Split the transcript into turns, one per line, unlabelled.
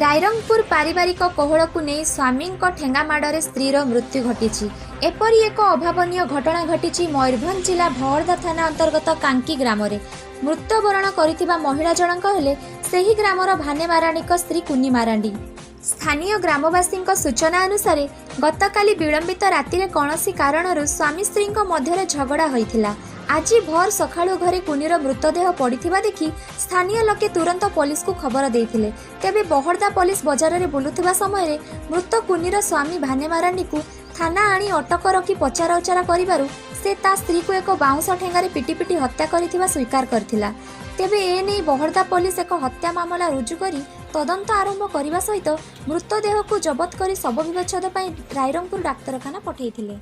रायरंगपुर पारिवारिक कोहल को नहीं स्वामी ठेंगा माड़े स्त्रीर मृत्यु घटी। एपरी एक अभावन घटना घटी मयूरभंज जिला भहरदा थाना अंतर्गत कांकी ग्राम में मृत्युवरण कर महिला जनक हेले सेही ग्रामर भाने माराणीक स्त्री कुनी मारांडी। स्थानीय ग्रामवासी सूचना अनुसार गतकाली विलंबित राति कौनसी कारणरू स्वामी स्त्री मध्य झगड़ा होता। आज भोर सकाळु घरे कुनीर मृतदेह पड़िथिबा देखि स्थानीय लोके तुरंत पुलिस को खबर देइथिले। तेबे बहरदा पुलिस बजार में बुलुथिबा समय मृत कुनीर स्वामी भाने मारांडी को थाना आनी अटक रखी पचारा उचारा करिबारु से ता स्त्री को एक बाउंस ठेंगारे पिटी पिटी हत्या करिथिबा स्वीकार करथिला। तेबे एने बहरदा पुलिस एक हत्या मामला रुजु करी तदंत आरंभ करने सहित मृतदेह को जबत कर शव विच्छेद रायरंगपुर डाक्तरखाना पठाइथिले।